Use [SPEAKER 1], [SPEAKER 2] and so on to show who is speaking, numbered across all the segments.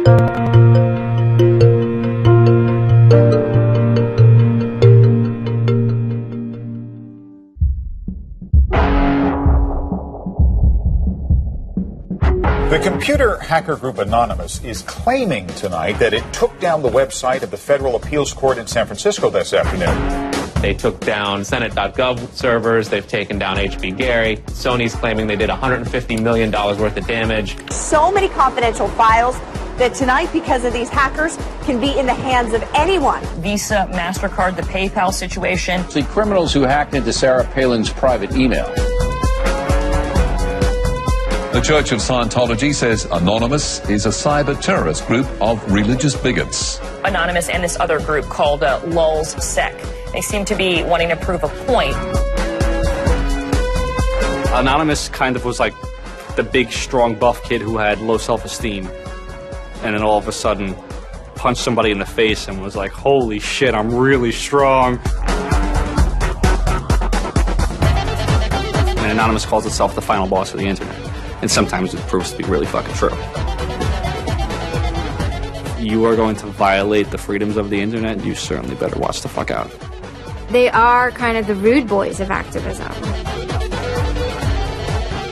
[SPEAKER 1] The computer hacker group Anonymous is claiming tonight that it took down the website of the Federal Appeals Court in San Francisco this afternoon.
[SPEAKER 2] They took down Senate.gov servers. They've taken down HB Gary. Sony's claiming they did $150 million worth of damage.
[SPEAKER 3] So many confidential files that tonight, because of these hackers, can be in the hands of anyone.
[SPEAKER 4] Visa, MasterCard, the PayPal situation.
[SPEAKER 5] The criminals who hacked into Sarah Palin's private email.
[SPEAKER 6] The Church of Scientology says Anonymous is a cyber terrorist group of religious bigots.
[SPEAKER 4] Anonymous and this other group called Lulz Sec. They seem to be wanting to prove a point.
[SPEAKER 7] Anonymous kind of was like the big, strong, buff kid who had low self-esteem. And then all of a sudden punched somebody in the face and was like, holy shit, I'm really strong. And Anonymous calls itself the final boss of the internet. And sometimes it proves to be really fucking true. You are going to violate the freedoms of the internet, you certainly better watch the fuck out.
[SPEAKER 8] They are kind of the rude boys of activism.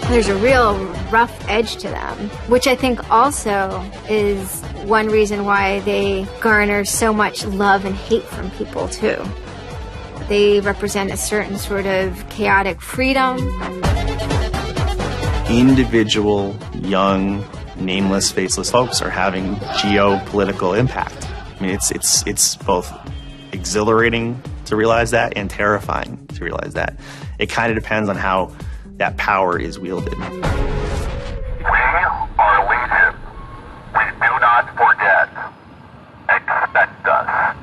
[SPEAKER 8] There's a real rough edge to them, which I think also is one reason why they garner so much love and hate from people, too. They represent a certain sort of chaotic freedom.
[SPEAKER 9] Individual, young, nameless, faceless folks are having geopolitical impact. I mean, it's both exhilarating to realize that and terrifying to realize that. It kind of depends on how that power is wielded.
[SPEAKER 10] We are legion. Please do not forget. Expect us.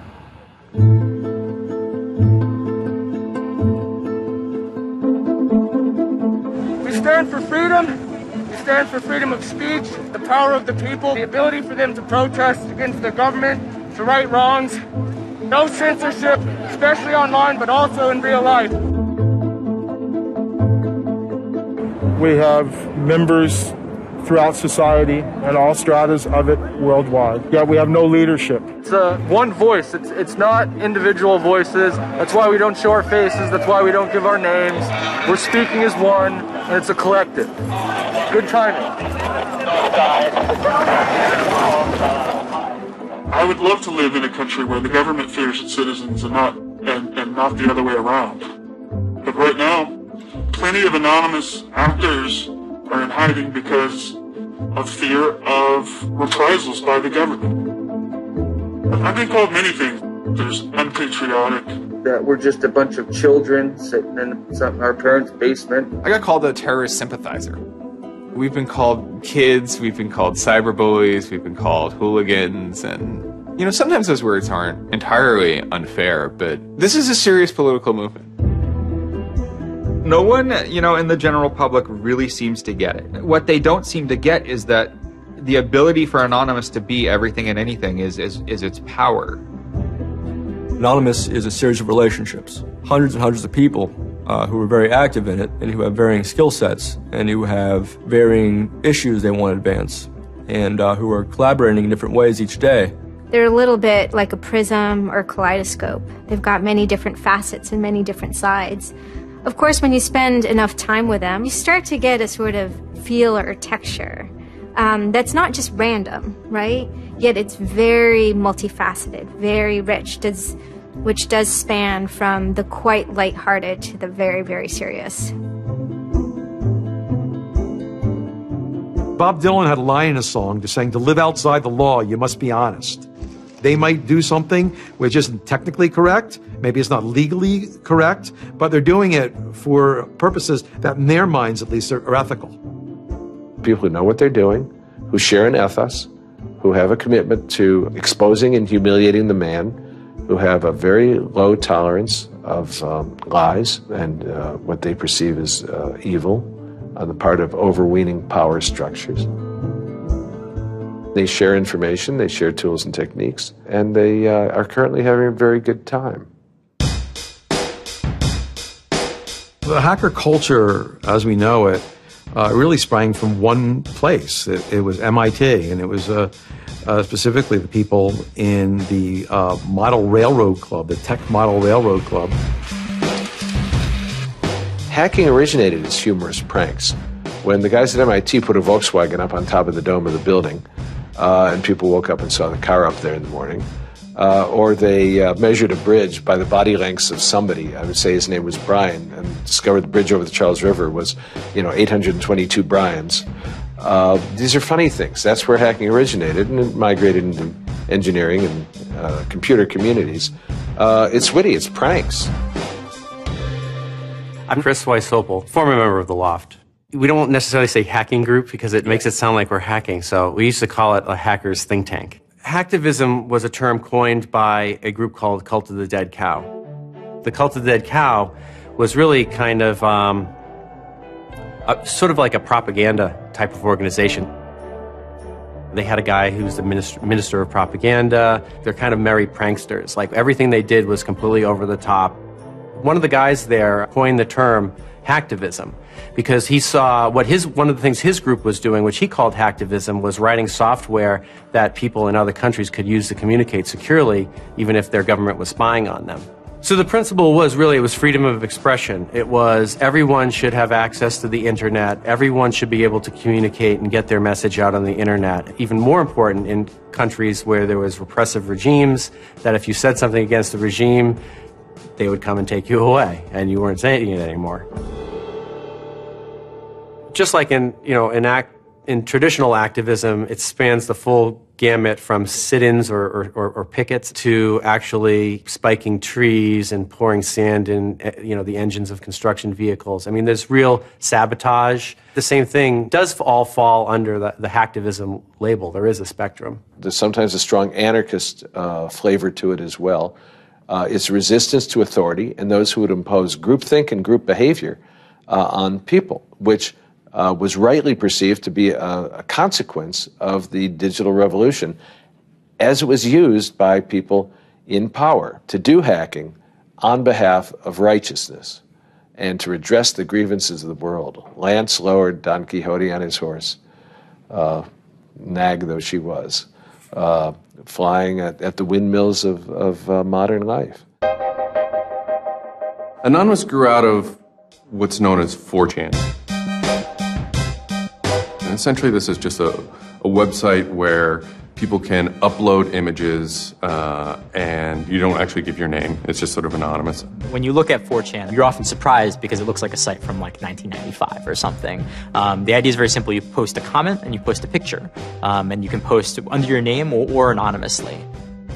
[SPEAKER 11] We stand for freedom. We stand for freedom of speech, the power of the people, the ability for them to protest against the government, to right wrongs. No censorship, especially online, but also in real life.
[SPEAKER 12] We have members throughout society and all stratas of it worldwide. Yet we have no leadership.
[SPEAKER 11] It's one voice. It's not individual voices. That's why we don't show our faces. That's why we don't give our names. We're speaking as one, and it's a collective. Good timing.
[SPEAKER 13] I would love to live in a country where the government fears its citizens and not the other way around. But right now, plenty of anonymous actors are in hiding because of fear of reprisals by the government. I've been called many things. There's unpatriotic.
[SPEAKER 11] That we're just a bunch of children sitting in our parents' basement.
[SPEAKER 14] I got called a terrorist sympathizer. We've been called kids, we've been called cyberbullies, we've been called hooligans, and, you know, sometimes those words aren't entirely unfair, but this is a serious political movement.
[SPEAKER 15] No one, you know, in the general public really seems to get it. What they don't seem to get is that the ability for Anonymous to be everything and anything is its power.
[SPEAKER 16] Anonymous is a series of relationships, hundreds and hundreds of people who are very active in it and who have varying skill sets and who have varying issues they want to advance and who are collaborating in different ways each day.
[SPEAKER 8] They're a little bit like a prism or kaleidoscope. They've got many different facets and many different sides. Of course, when you spend enough time with them, you start to get a sort of feel or texture that's not just random, right? Yet it's very multifaceted, very rich, which does span from the quite lighthearted to the very, very serious.
[SPEAKER 17] Bob Dylan had a line in a song just saying, to live outside the law, you must be honest. They might do something which isn't technically correct, maybe it's not legally correct, but they're doing it for purposes that in their minds at least are ethical.
[SPEAKER 18] People who know what they're doing, who share an ethos, who have a commitment to exposing and humiliating the man, who have a very low tolerance of lies and what they perceive as evil on the part of overweening power structures. They share information, they share tools and techniques, and they are currently having a very good time.
[SPEAKER 17] The hacker culture, as we know it, really sprang from one place. It was MIT, and it was specifically the people in the Model Railroad Club, the Tech Model Railroad Club.
[SPEAKER 18] Hacking originated as humorous pranks. When the guys at MIT put a Volkswagen up on top of the dome of the building, and people woke up and saw the car up there in the morning, or they measured a bridge by the body lengths of somebody. I would say his name was Brian, and discovered the bridge over the Charles River was, 822 Brians. These are funny things. That's where hacking originated, and it migrated into engineering and computer communities. It's witty. It's pranks.
[SPEAKER 19] I'm Chris Weissopel, former member of the Loft. We don't necessarily say hacking group because it makes it sound like we're hacking, so we used to call it a hackers think tank. Hacktivism was a term coined by a group called Cult of the Dead Cow. The Cult of the Dead Cow was really kind of sort of like a propaganda type of organization. They had a guy who's the minister of propaganda. They're kind of merry pranksters. Like everything they did was completely over the top. One of the guys there coined the term hacktivism because he saw one of the things his group was doing, which he called hacktivism, was writing software that people in other countries could use to communicate securely, even if their government was spying on them. So the principle was really, it was freedom of expression. It was everyone should have access to the internet. Everyone should be able to communicate and get their message out on the internet. Even more important in countries where there was repressive regimes, that if you said something against the regime, they would come and take you away, and you weren't saying it anymore. Just like in traditional activism, it spans the full gamut from sit-ins or pickets to actually spiking trees and pouring sand in the engines of construction vehicles. I mean, there's real sabotage. The same thing does all fall under the hacktivism label. There is a spectrum.
[SPEAKER 18] There's sometimes a strong anarchist flavor to it as well. It's resistance to authority and those who would impose groupthink and group behavior on people, which was rightly perceived to be a consequence of the digital revolution as it was used by people in power to do hacking on behalf of righteousness and to redress the grievances of the world. Lance lowered Don Quixote on his horse, nag though she was, flying at the windmills of modern life.
[SPEAKER 6] Anonymous grew out of what's known as 4chan. And essentially this is just a website where people can upload images and you don't actually give your name. It's just sort of anonymous.
[SPEAKER 20] When you look at 4chan, you're often surprised because it looks like a site from like 1995 or something. The idea is very simple. You post a comment and you post a picture. And you can post under your name or anonymously.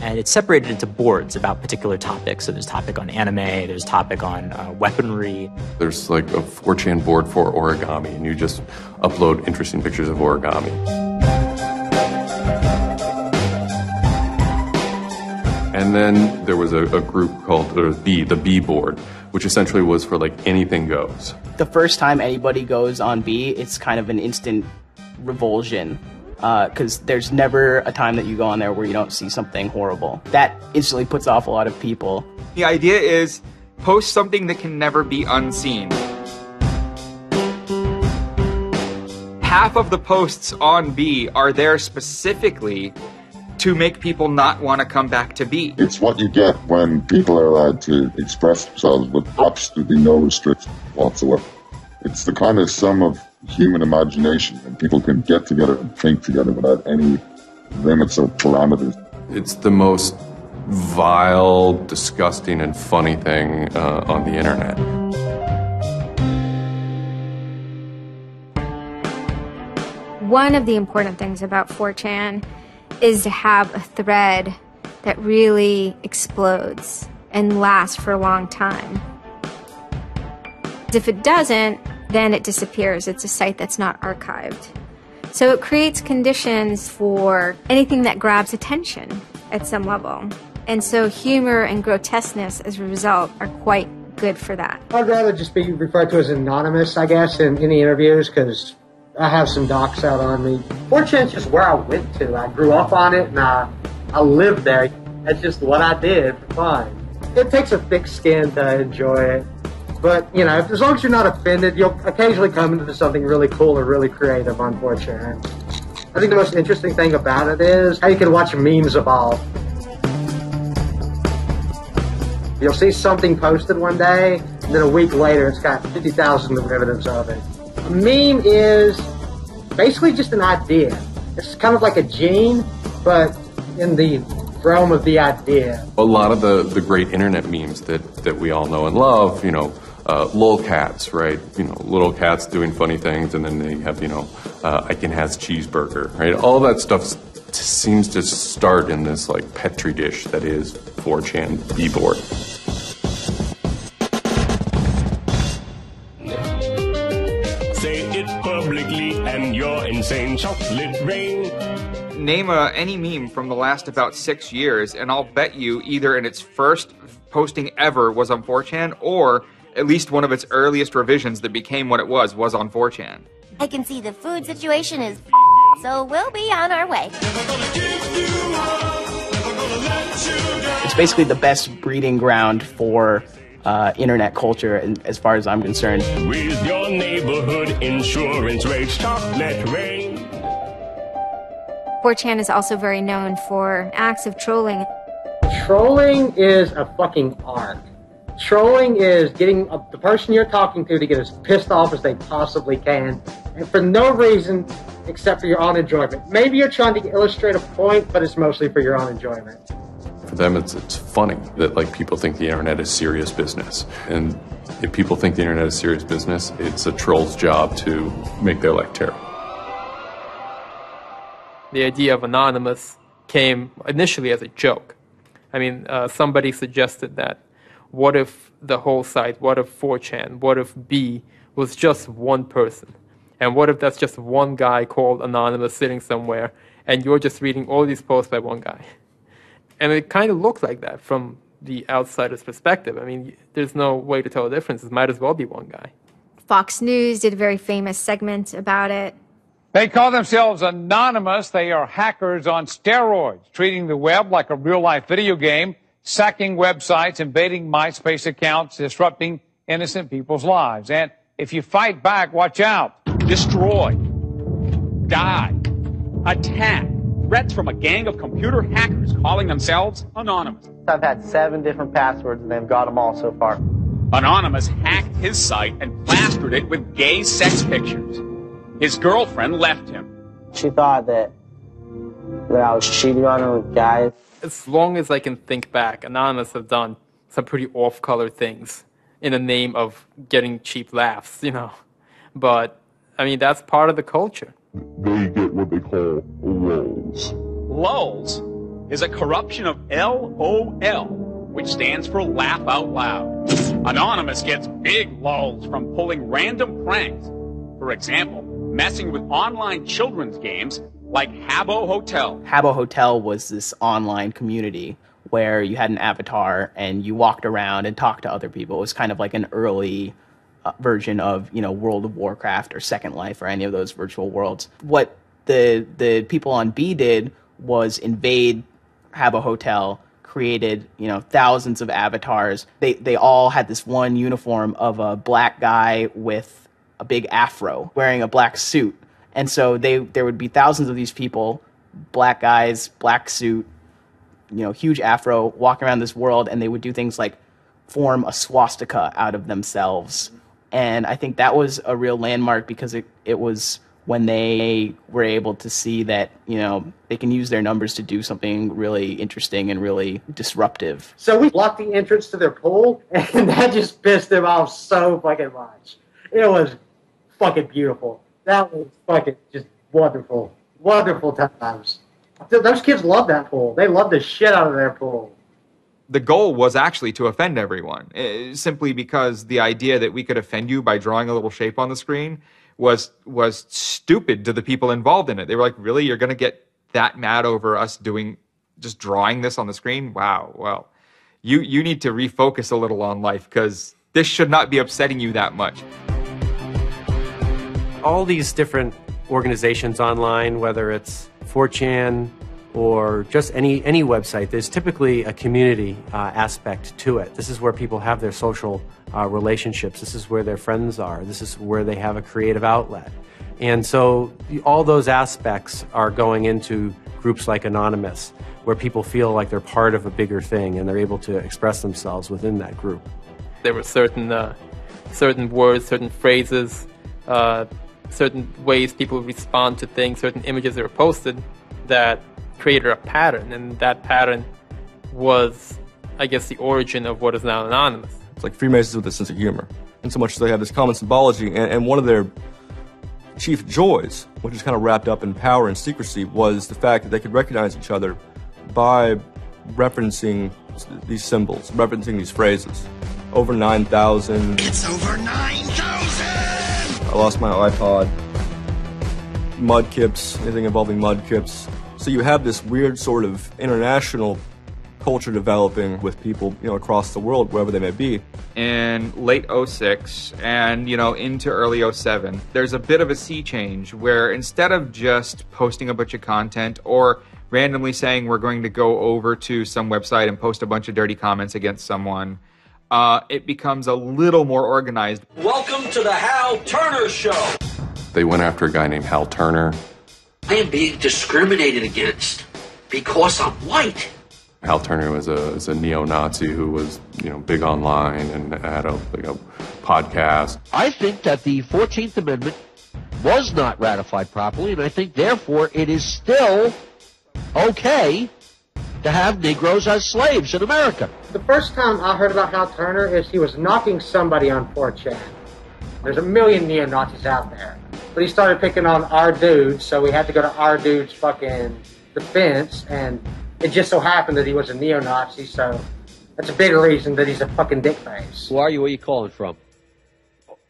[SPEAKER 20] And it's separated into boards about particular topics. So there's topic on anime, there's topic on weaponry. There's like a 4chan board for origami, and you just upload interesting pictures of origami. And then there was a group called the B board, which essentially was for like anything goes.
[SPEAKER 21] The first time anybody goes on B, it's kind of an instant revulsion. Because there's never a time that you go on there where you don't see something horrible. That instantly puts off a lot of people.
[SPEAKER 15] The idea is post something that can never be unseen. Half of the posts on B are there specifically to make people not want to come back to B.
[SPEAKER 13] It's what you get when people are allowed to express themselves with absolutely no restriction whatsoever. It's the kind of sum of human imagination, and people can get together and think together without any limits or parameters.
[SPEAKER 6] It's the most vile, disgusting, and funny thing on the internet.
[SPEAKER 8] One of the important things about 4chan is to have a thread that really explodes and lasts for a long time. If it doesn't, then it disappears. It's a site that's not archived. So it creates conditions for anything that grabs attention at some level. And so humor and grotesqueness as a result are quite good for that.
[SPEAKER 22] I'd rather just be referred to as anonymous, I guess, in any interviews, because I have some docs out on me. 4chan's just where I went to. I grew up on it, and I lived there. That's just what I did for fun. It takes a thick skin to enjoy it. But, as long as you're not offended, you'll occasionally come into something really cool or really creative on 4chan. I think the most interesting thing about it is how you can watch memes evolve. You'll see something posted one day, and then a week later it's got 50,000 derivatives of it. A meme is basically just an idea. It's kind of like a gene, but in the realm of the idea.
[SPEAKER 6] A lot of the great internet memes that we all know and love, lolcats, right? Little cats doing funny things, and then they have, Icon has cheeseburger, right? All that stuff seems to start in this like petri dish that is 4chan b-board.
[SPEAKER 1] Say it publicly and you're insane. Chocolate rain.
[SPEAKER 15] Name any meme from the last about 6 years, and I'll bet you either in its first posting ever was on 4chan, or at least one of its earliest revisions that became what it was on 4chan.
[SPEAKER 2] I can see the food situation is so we'll be on our way.
[SPEAKER 21] It's basically the best breeding ground for internet culture, as far as I'm concerned.
[SPEAKER 1] With your neighborhood insurance rates, chocolate rain.
[SPEAKER 8] 4chan is also very known for acts of trolling.
[SPEAKER 22] Trolling is a fucking art. Trolling is getting the person you're talking to get as pissed off as they possibly can, and for no reason except for your own enjoyment. Maybe you're trying to illustrate a point, but it's mostly for your own enjoyment.
[SPEAKER 6] For them, it's funny that like people think the internet is serious business, and if people think the internet is serious business, it's a troll's job to make their life terrible.
[SPEAKER 23] The idea of anonymous came initially as a joke. I mean, somebody suggested that, what if the whole site, what if 4chan, what if B was just one person? And what if that's just one guy called Anonymous sitting somewhere, and you're just reading all these posts by one guy? And it kind of looked like that from the outsider's perspective. I mean, there's no way to tell the difference. It might as well be one guy.
[SPEAKER 8] Fox News did a very famous segment about it.
[SPEAKER 24] They call themselves anonymous. They are hackers on steroids, treating the web like a real-life video game, sacking websites, invading MySpace accounts, disrupting innocent people's lives. And if you fight back, watch out.
[SPEAKER 25] Destroy. Die. Attack. Threats from a gang of computer hackers calling themselves Anonymous.
[SPEAKER 22] I've had 7 different passwords and they've got them all so far.
[SPEAKER 25] Anonymous hacked his site and plastered it with gay sex pictures. His girlfriend left him.
[SPEAKER 22] She thought that I was cheating on her with guys.
[SPEAKER 23] As long as I can think back, Anonymous have done some pretty off-color things in the name of getting cheap laughs, But, I mean, that's part of the culture.
[SPEAKER 13] They get what they call lulz.
[SPEAKER 25] Lulz is a corruption of LOL, which stands for laugh out loud. Anonymous gets big lulz from pulling random pranks. For example, messing with online children's games like Habbo Hotel.
[SPEAKER 21] Habbo Hotel was this online community where you had an avatar and you walked around and talked to other people. It was kind of like an early version of, World of Warcraft or Second Life or any of those virtual worlds. What the people on B did was invade Habbo Hotel, created, thousands of avatars. They all had this one uniform of a black guy with a big afro wearing a black suit. And so there would be thousands of these people, black guys, black suit, huge afro, walking around this world, and they would do things like form a swastika out of themselves. And I think that was a real landmark because it was when they were able to see that, they can use their numbers to do something really interesting and really disruptive.
[SPEAKER 22] So we blocked the entrance to their pool, and that just pissed them off so fucking much. It was fucking beautiful. That was fucking just wonderful. Wonderful times. Those kids love that pool. They love the shit out of their pool.
[SPEAKER 15] The goal was actually to offend everyone, simply because the idea that we could offend you by drawing a little shape on the screen was stupid to the people involved in it. They were like, really? You're going to get that mad over us just drawing this on the screen? Wow. Well, you need to refocus a little on life because this should not be upsetting you that much.
[SPEAKER 19] All these different organizations online, whether it's 4chan or just any website, there's typically a community aspect to it. This is where people have their social relationships. This is where their friends are. This is where they have a creative outlet. And so all those aspects are going into groups like Anonymous, where people feel like they're part of a bigger thing and they're able to express themselves within that group.
[SPEAKER 23] There were certain words, certain phrases, certain ways people respond to things, certain images that were posted that created a pattern, and that pattern was, I guess, the origin of what is now Anonymous.
[SPEAKER 16] It's like Freemasons with a sense of humor, in so much as they have this common symbology, and one of their chief joys, which is kind of wrapped up in power and secrecy, was the fact that they could recognize each other by referencing these symbols, referencing these phrases. Over 9,000.
[SPEAKER 3] It's over 9,000!
[SPEAKER 16] I lost my iPod. Mudkips, anything involving mudkips. So you have this weird sort of international culture developing with people, across the world, wherever they may be.
[SPEAKER 15] In late 06 and, into early 07, there's a bit of a sea change where instead of just posting a bunch of content or randomly saying we're going to go over to some website and post a bunch of dirty comments against someone, it becomes a little more organized.
[SPEAKER 3] Welcome to the Hal Turner Show.
[SPEAKER 6] They went after a guy named Hal Turner.
[SPEAKER 3] I am being discriminated against because I'm white.
[SPEAKER 6] Hal Turner was a neo-Nazi who was, big online and had a podcast.
[SPEAKER 4] I think that the 14th Amendment was not ratified properly, and I think, therefore, it is still okay to have Negroes as slaves in America.
[SPEAKER 22] The first time I heard about Hal Turner is he was knocking somebody on 4chan. There's a million neo-Nazis out there. But he started picking on our dudes, so we had to go to our dude's fucking defense, and it just so happened that he was a neo-Nazi, so that's a bigger reason that he's a fucking dickface.
[SPEAKER 4] Who are you? Where are you calling from?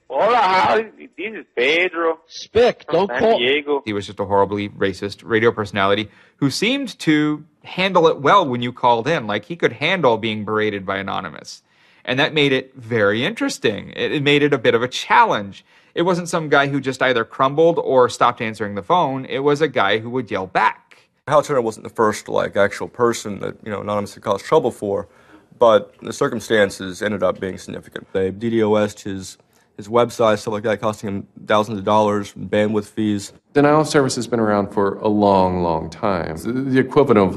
[SPEAKER 5] Hola, this is Pedro.
[SPEAKER 4] Spick, don't call.
[SPEAKER 5] Diego.
[SPEAKER 15] He was just a horribly racist radio personality who seemed to handle it well when you called in. Like, he could handle being berated by Anonymous. And that made it very interesting. It made it a bit of a challenge. It wasn't some guy who just either crumbled or stopped answering the phone. It was a guy who would yell back.
[SPEAKER 16] Hal Turner wasn't the first, actual person that, Anonymous had caused trouble for, but the circumstances ended up being significant. They DDoS'd his website, stuff like that, costing him thousands of dollars, bandwidth fees.
[SPEAKER 6] Denial of service has been around for a long, long time. The equivalent of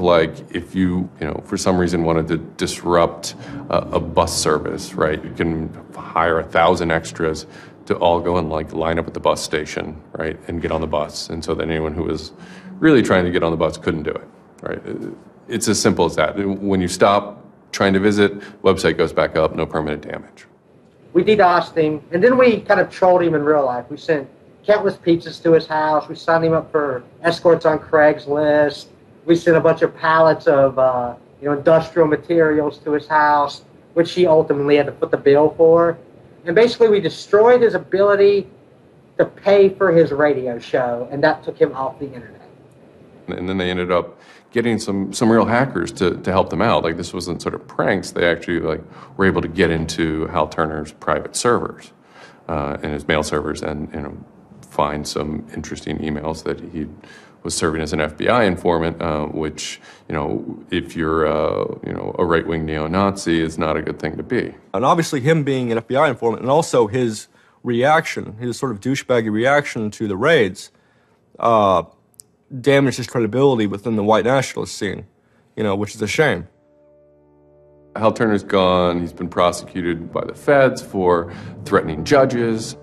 [SPEAKER 6] if you, for some reason wanted to disrupt a bus service, right? You can hire 1,000 extras to all go and line up at the bus station, right, and get on the bus. And so then anyone who was really trying to get on the bus couldn't do it, right? It's as simple as that. When you stop trying to visit, website goes back up, no permanent damage.
[SPEAKER 22] We DDoSed him, and then we kind of trolled him in real life. We sent countless pizzas to his house. We signed him up for escorts on Craigslist. We sent a bunch of pallets of industrial materials to his house, which he ultimately had to foot the bill for. And basically, we destroyed his ability to pay for his radio show, and that took him off the internet.
[SPEAKER 6] And then they ended up getting some real hackers to help them out. This wasn't sort of pranks. They actually were able to get into Hal Turner's private servers and his mail servers and find some interesting emails that he was serving as an FBI informant, which if you're a right-wing neo-Nazi is not a good thing to be.
[SPEAKER 16] And obviously him being an FBI informant and also his reaction, his sort of douchebaggy reaction to the raids, damaged his credibility within the white nationalist scene, which is a shame.
[SPEAKER 6] Hal Turner's gone. He's been prosecuted by the feds for threatening judges.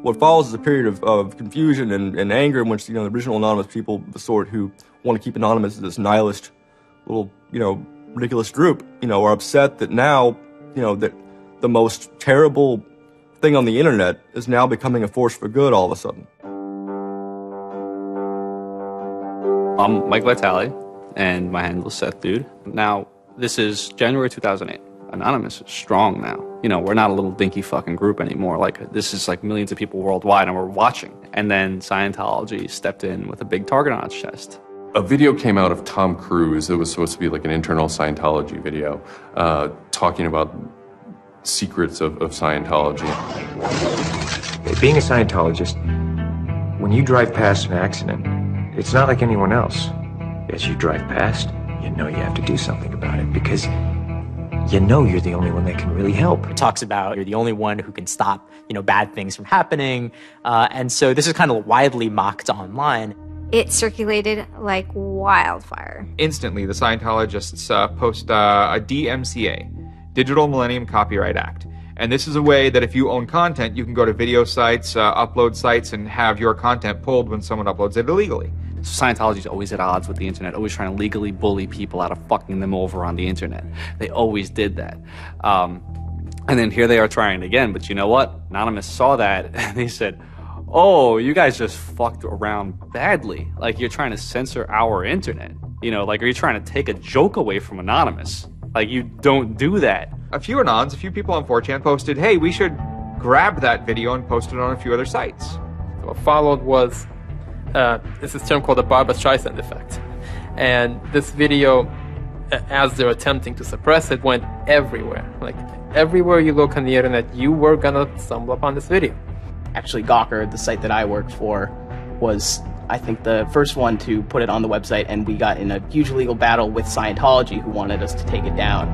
[SPEAKER 16] What follows is a period of confusion and anger in which, the original Anonymous people, the sort who want to keep Anonymous as this nihilist little, ridiculous group, are upset that now, that the most terrible thing on the internet is now becoming a force for good all of a sudden.
[SPEAKER 7] I'm Mike Vitale, and my handle is Seth Dude. Now, this is January 2008. Anonymous is strong now. We're not a little dinky fucking group anymore. This is millions of people worldwide, and we're watching. And then Scientology stepped in with a big target on its chest.
[SPEAKER 6] A video came out of Tom Cruise. It was supposed to be an internal Scientology video, talking about secrets of Scientology.
[SPEAKER 9] Being a Scientologist, when you drive past an accident, it's not like anyone else. As you drive past, you know you have to do something about it because you know you're the only one that can really help.
[SPEAKER 20] It talks about you're the only one who can stop, bad things from happening. And so this is kind of widely mocked online.
[SPEAKER 8] It circulated like wildfire.
[SPEAKER 15] Instantly, the Scientologists post a DMCA, Digital Millennium Copyright Act. And this is a way that if you own content, you can go to video sites, upload sites, and have your content pulled when someone uploads it illegally.
[SPEAKER 7] So Scientology's always at odds with the internet, always trying to legally bully people out of fucking them over on the internet. They always did that. And then here they are trying again, but you know what? Anonymous saw that and they said, oh, you guys just fucked around badly. Like, you're trying to censor our internet. Are you trying to take a joke away from Anonymous? Like, you don't do that.
[SPEAKER 15] A few Anons, a few people on 4chan posted, hey, we should grab that video and post it on a few other sites.
[SPEAKER 23] What followed was, this is a term called the Barbra Streisand effect. And this video, as they're attempting to suppress it, went everywhere. Like, everywhere you look on the internet, you were gonna stumble upon this video.
[SPEAKER 21] Actually, Gawker, the site that I worked for, was, I think, the first one to put it on the website, and we got in a huge legal battle with Scientology, who wanted us to take it down.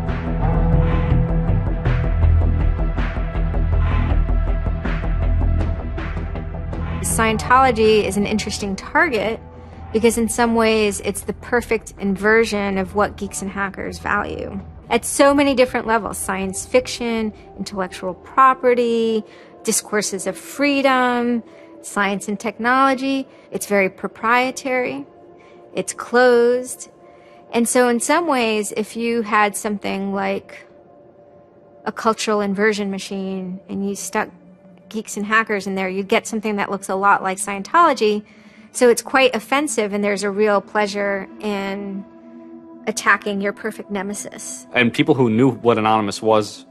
[SPEAKER 8] Scientology is an interesting target because in some ways it's the perfect inversion of what geeks and hackers value. At so many different levels: science fiction, intellectual property, discourses of freedom, science and technology. It's very proprietary. It's closed. And so in some ways, if you had something like a cultural inversion machine and you stuck geeks and hackers in there, you get something that looks a lot like Scientology. So it's quite offensive, and there's a real pleasure in attacking your perfect nemesis.
[SPEAKER 7] And people who knew what Anonymous was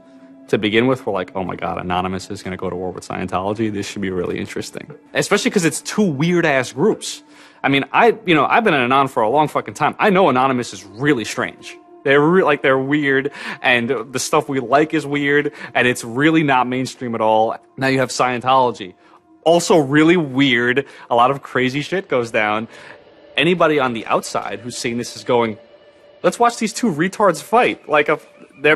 [SPEAKER 7] to begin with were like, oh my God, Anonymous is going to go to war with Scientology. This should be really interesting. Especially because it's two weird-ass groups. I mean, I've been an Anon for a long fucking time. I know Anonymous is really strange. They're weird, and the stuff we like is weird, and it's really not mainstream at all. Now you have Scientology. Also really weird. A lot of crazy shit goes down. Anybody on the outside who's seeing this is going, let's watch these two retards fight. Like,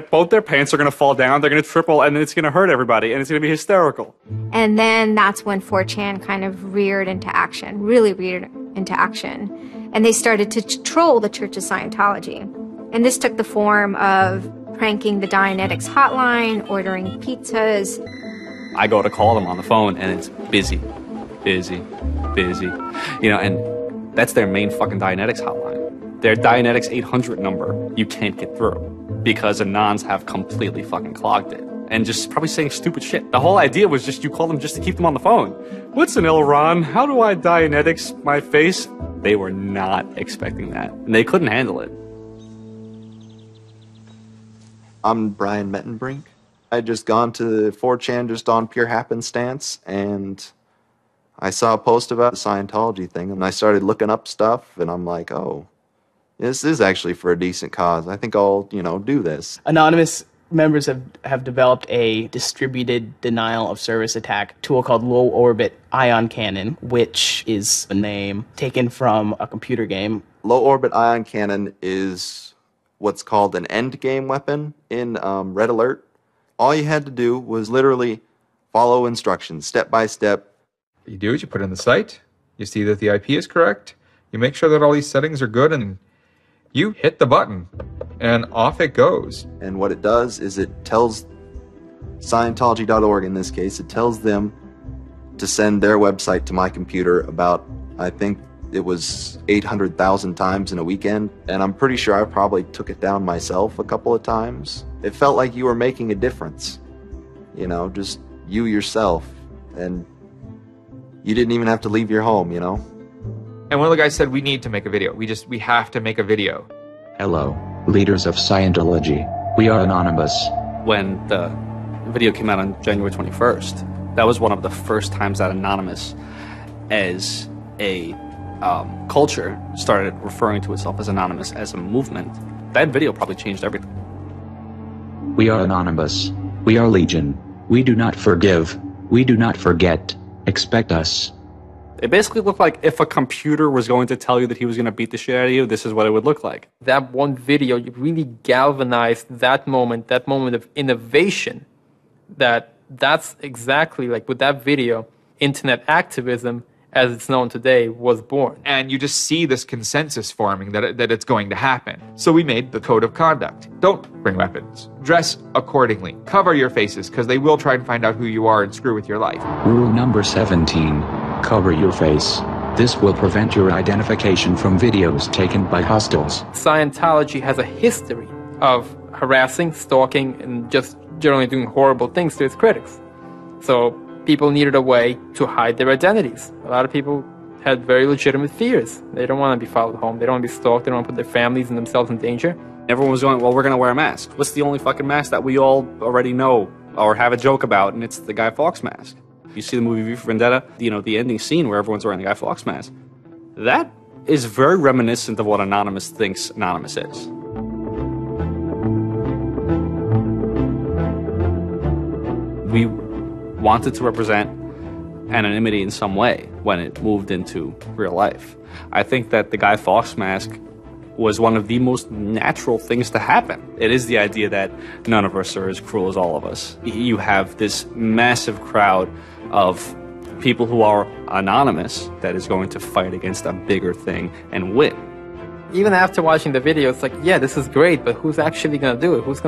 [SPEAKER 7] both their pants are going to fall down, they're going to triple, and then it's going to hurt everybody, and it's going to be hysterical.
[SPEAKER 8] And then that's when 4chan kind of reared into action, really reared into action. And they started to troll the Church of Scientology. And this took the form of pranking the Dianetics hotline, ordering pizzas.
[SPEAKER 7] I go to call them on the phone, and it's busy. And that's their main fucking Dianetics hotline. Their Dianetics 800 number, you can't get through because Anons have completely fucking clogged it. And just probably saying stupid shit. The whole idea was just you call them just to keep them on the phone. What's an Elron? How do I Dianetics my face? They were not expecting that, and they couldn't handle it.
[SPEAKER 10] I'm Brian Mettenbrink. I had just gone to 4chan just on pure happenstance, and I saw a post about the Scientology thing, and I started looking up stuff, and I'm like, oh, this is actually for a decent cause. I think I'll, do this.
[SPEAKER 21] Anonymous members have developed a distributed denial of service attack tool called Low Orbit Ion Cannon, which is a name taken from a computer game.
[SPEAKER 10] Low Orbit Ion Cannon is what's called an endgame weapon in Red Alert. All you had to do was literally follow instructions, step by step.
[SPEAKER 15] What you do is you put in the site, you see that the IP is correct, you make sure that all these settings are good, and you hit the button, and off it goes.
[SPEAKER 10] And what it does is it tells Scientology.org, in this case, it tells them to send their website to my computer about, I think, it was 800,000 times in a weekend, and I'm pretty sure I probably took it down myself a couple of times. It felt like you were making a difference, just you yourself, and you didn't even have to leave your home,
[SPEAKER 15] And one of the guys said, we need to make a video. We have to make a video.
[SPEAKER 11] Hello, leaders of Scientology. We are Anonymous.
[SPEAKER 7] When the video came out on January 21st, that was one of the first times that Anonymous, as a culture, started referring to itself as Anonymous as a movement. That video probably changed everything.
[SPEAKER 11] We are Anonymous. We are Legion. We do not forgive. We do not forget. Expect us.
[SPEAKER 7] It basically looked like if a computer was going to tell you that he was going to beat the shit out of you, this is what it would look like.
[SPEAKER 23] That one video really galvanized that moment of innovation. That's exactly like with that video, internet activism, as it's known today, was born.
[SPEAKER 15] And you just see this consensus forming that it's going to happen. So we made the code of conduct. Don't bring weapons. Dress accordingly. Cover your faces, because they will try and find out who you are and screw with your life.
[SPEAKER 11] Rule number 17. Cover your face. This will prevent your identification from videos taken by hostiles.
[SPEAKER 23] Scientology has a history of harassing, stalking, and just generally doing horrible things to its critics. So people needed a way to hide their identities. A lot of people had very legitimate fears. They don't want to be followed home. They don't want to be stalked. They don't want to put their families and themselves in danger.
[SPEAKER 7] Everyone was going, well, we're going to wear a mask. What's the only fucking mask that we all already know or have a joke about? And it's the Guy Fawkes mask. You see the movie V for Vendetta, the ending scene where everyone's wearing the Guy Fawkes mask. That is very reminiscent of what Anonymous thinks Anonymous is. We wanted to represent anonymity in some way when it moved into real life. I think that the Guy Fawkes mask was one of the most natural things to happen. It is the idea that none of us are as cruel as all of us. You have this massive crowd of people who are anonymous that is going to fight against a bigger thing and win.
[SPEAKER 23] Even after watching the video, it's like, yeah, this is great, but who's actually going to do it? Who's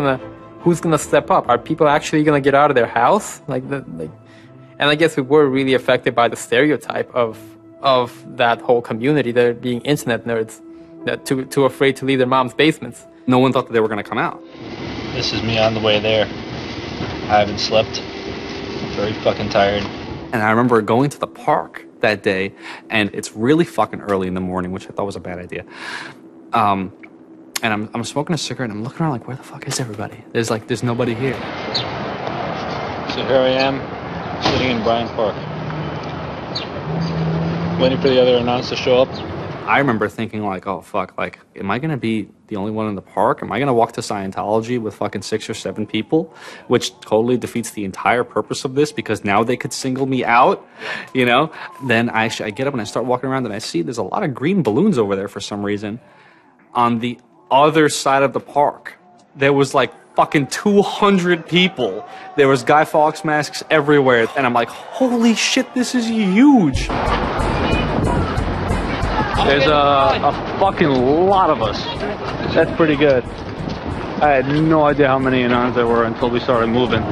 [SPEAKER 23] gonna step up? Are people actually gonna get out of their house? And I guess we were really affected by the stereotype of that whole community, they're being internet nerds, that too afraid to leave their mom's basements.
[SPEAKER 7] No one thought that they were gonna come out.
[SPEAKER 2] This is me on the way there. I haven't slept. I'm very fucking tired.
[SPEAKER 7] And I remember going to the park that day, and it's really fucking early in the morning, which I thought was a bad idea. And I'm smoking a cigarette, and I'm looking around like, where the fuck is everybody? There's nobody here.
[SPEAKER 2] So here I am, sitting in Bryant Park, waiting for the other announce to show up.
[SPEAKER 7] I remember thinking like, oh fuck, like, am I gonna be the only one in the park? Am I gonna walk to Scientology with fucking 6 or 7 people? Which totally defeats the entire purpose of this, because now they could single me out, you know? Then I get up and I start walking around, and I see there's a lot of green balloons over there for some reason. On the other side of the park, there was like fucking 200 people. There was Guy Fawkes masks everywhere, and I'm like, holy shit, this is huge.
[SPEAKER 2] There's a fucking lot of us. That's pretty good. I had no idea how many anons there were until we started moving.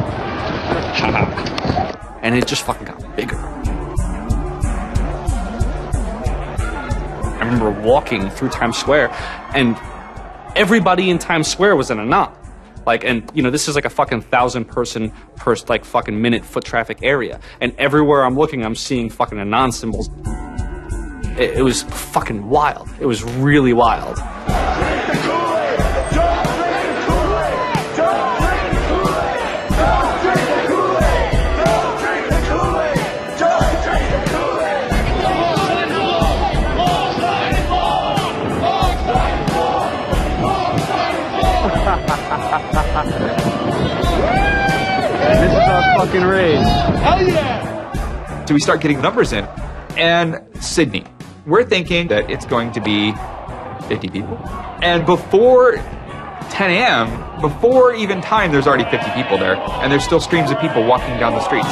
[SPEAKER 7] And it just fucking got bigger. I remember walking through Times Square, and everybody in Times Square was an anon. Like, and you know, this is like a fucking 1,000-person per like fucking minute foot traffic area, and everywhere I'm looking, I'm seeing fucking anon symbols. It was fucking wild. It was really wild.
[SPEAKER 2] This is our fucking race. Hell
[SPEAKER 15] yeah! So we start getting numbers in. And Sydney. We're thinking that it's going to be 50 people. And before 10 a.m., before even time, there's already 50 people there. And there's still streams of people walking down the streets.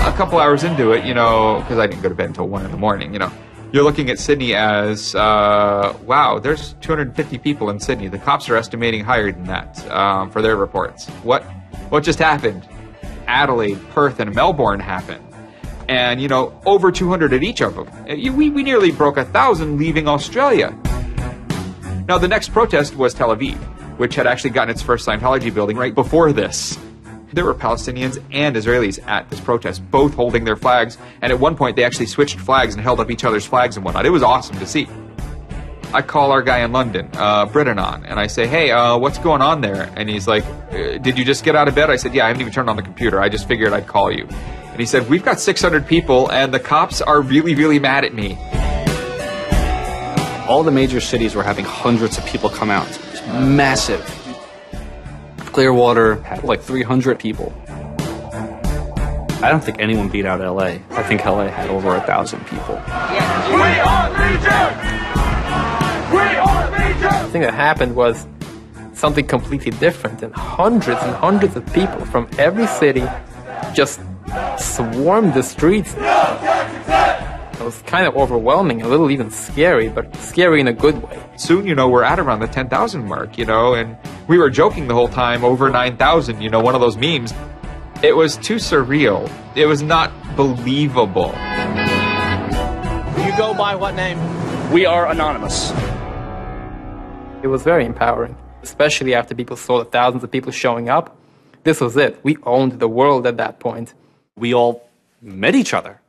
[SPEAKER 15] A couple hours into it, you know, because I didn't go to bed until 1 in the morning, you know. You're looking at Sydney as, wow, there's 250 people in Sydney. The cops are estimating higher than that for their reports. What just happened? Adelaide, Perth, and Melbourne happened. And, you know, over 200 at each of them. We nearly broke 1,000 leaving Australia. Now, the next protest was Tel Aviv, which had actually gotten its first Scientology building right before this. There were Palestinians and Israelis at this protest, both holding their flags. And at one point, they actually switched flags and held up each other's flags and whatnot. It was awesome to see. I call our guy in London, Britanon, and I say, hey, what's going on there? And he's like, did you just get out of bed? I said, yeah, I haven't even turned on the computer. I just figured I'd call you. And he said, we've got 600 people, and the cops are really, really mad at me.
[SPEAKER 7] All the major cities were having hundreds of people come out. It was massive. Clearwater had like 300 people. I don't think anyone beat out LA. I think LA had over 1,000 people.
[SPEAKER 1] We are Legion! We are Legion!
[SPEAKER 23] The thing that happened was something completely different, and hundreds of people from every city just swarmed the streets. It was kind of overwhelming, a little even scary, but scary in a good way.
[SPEAKER 15] Soon, we're at around the 10,000 mark, and we were joking the whole time, over 9,000, one of those memes. It was too surreal. It was not believable.
[SPEAKER 1] You go by what name?
[SPEAKER 7] We are anonymous.
[SPEAKER 23] It was very empowering, especially after people saw the thousands of people showing up. This was it. We owned the world at that point.
[SPEAKER 7] We all met each other.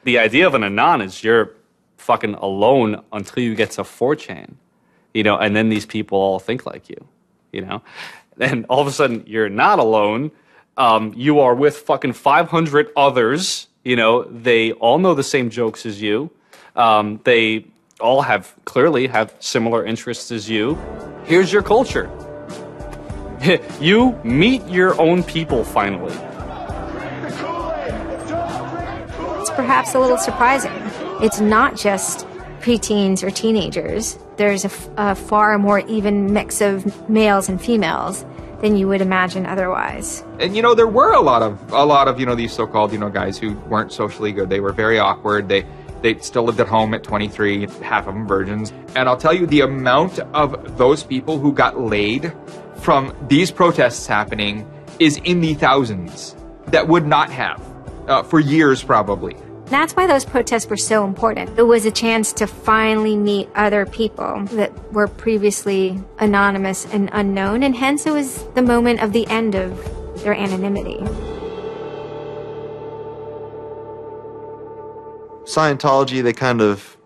[SPEAKER 7] The idea of an anon is you're fucking alone until you get to 4chan, and then these people all think like you, and all of a sudden you're not alone. You are with fucking 500 others, they all know the same jokes as you. They all clearly have similar interests as you. Here's your culture. You meet your own people finally.
[SPEAKER 8] It's perhaps a little surprising. It's not just preteens or teenagers. There's a far more even mix of males and females than you would imagine otherwise.
[SPEAKER 15] And there were a lot of these so-called guys who weren't socially good. They were very awkward. They still lived at home at 23, half of them virgins. And I'll tell you, the amount of those people who got laid from these protests happening is in the thousands that would not have for years probably.
[SPEAKER 8] That's why those protests were so important. It was a chance to finally meet other people that were previously anonymous and unknown, and hence it was the moment of the end of their anonymity.
[SPEAKER 10] Scientology, they kind of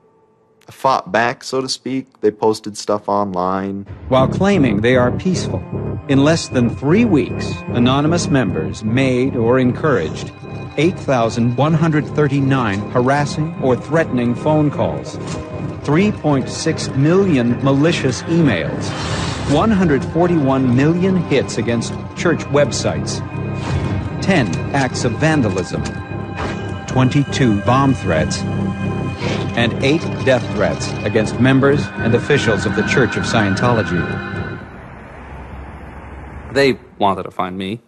[SPEAKER 10] fought back, so to speak. They posted stuff online.
[SPEAKER 12] While claiming they are peaceful, in less than 3 weeks, anonymous members made or encouraged 8,139 harassing or threatening phone calls, 3.6 million malicious emails, 141 million hits against church websites, 10 acts of vandalism, 22 bomb threats, and 8 death threats against members and officials of the Church of Scientology.
[SPEAKER 7] They wanted to find me.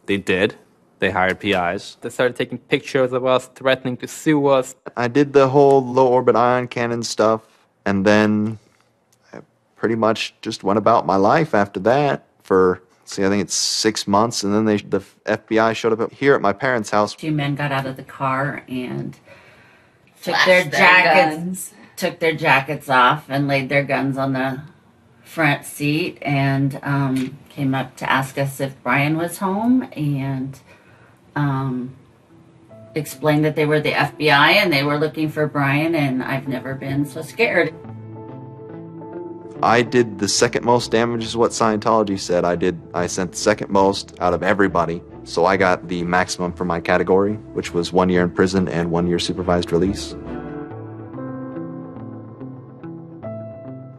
[SPEAKER 7] They did. They hired PIs.
[SPEAKER 23] They started taking pictures of us, threatening to sue us.
[SPEAKER 10] I did the whole low orbit ion cannon stuff, and then I pretty much just went about my life after that for, I think it's 6 months, and then the FBI showed up here at my parents' house.
[SPEAKER 14] 2 men got out of the car and took
[SPEAKER 17] Flashed
[SPEAKER 14] their jackets off and laid their guns on the front seat and came up to ask us if Brian was home and explained that they were the FBI and they were looking for Brian, and I've never been so scared.
[SPEAKER 10] I did the second most damage is what Scientology said. I sent the second most out of everybody. So I got the maximum for my category, which was 1 year in prison and 1 year supervised release.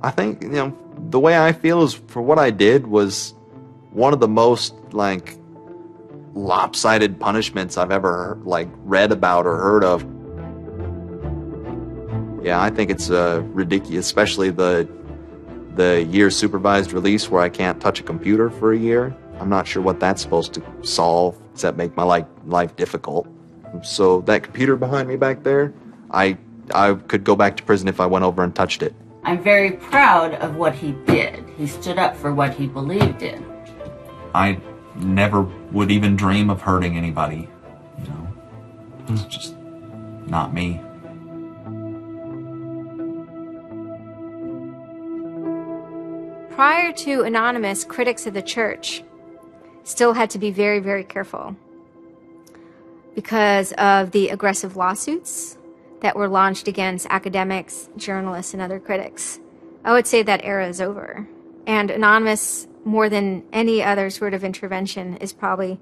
[SPEAKER 10] I think, the way I feel is for what I did was one of the most, lopsided punishments I've ever, read about or heard of. Yeah, I think it's ridiculous, especially the year supervised release where I can't touch a computer for a year. I'm not sure what that's supposed to solve, except make my life difficult. So that computer behind me back there, I could go back to prison if I went over and touched it.
[SPEAKER 14] I'm very proud of what he did. He stood up for what he believed in.
[SPEAKER 10] I never would even dream of hurting anybody, It's just not me.
[SPEAKER 8] Prior to Anonymous, critics of the church still had to be very, very careful because of the aggressive lawsuits that were launched against academics, journalists, and other critics. I would say that era is over. And Anonymous, more than any other sort of intervention, is probably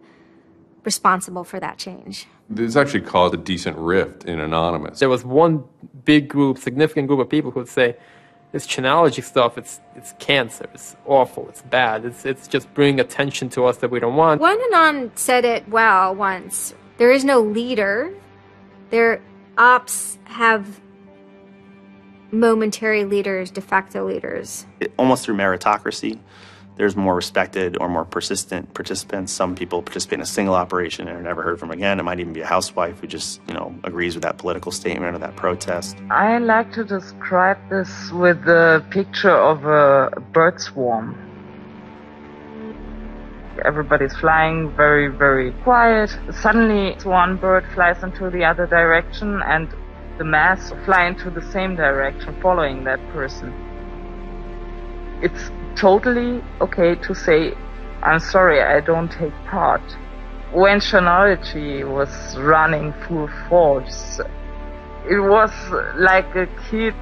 [SPEAKER 8] responsible for that change.
[SPEAKER 6] This actually caused a decent rift in Anonymous.
[SPEAKER 23] There was one big group, significant group of people who would say, this Chanology stuff, it's cancer, it's awful, it's bad, it's just bringing attention to us that we don't want.
[SPEAKER 8] One Anon said it well once. There is no leader. Their ops have momentary leaders, de facto leaders.
[SPEAKER 13] Almost through meritocracy, there's more respected or more persistent participants. Some people participate in a single operation and are never heard from again. It might even be a housewife who just, agrees with that political statement or that protest.
[SPEAKER 17] I like to describe this with the picture of a bird swarm. Everybody's flying very, very quiet. Suddenly, one bird flies into the other direction and the mass fly into the same direction, following that person. It's totally okay to say, I'm sorry, I don't take part. When chronology was running full force, it was like a kid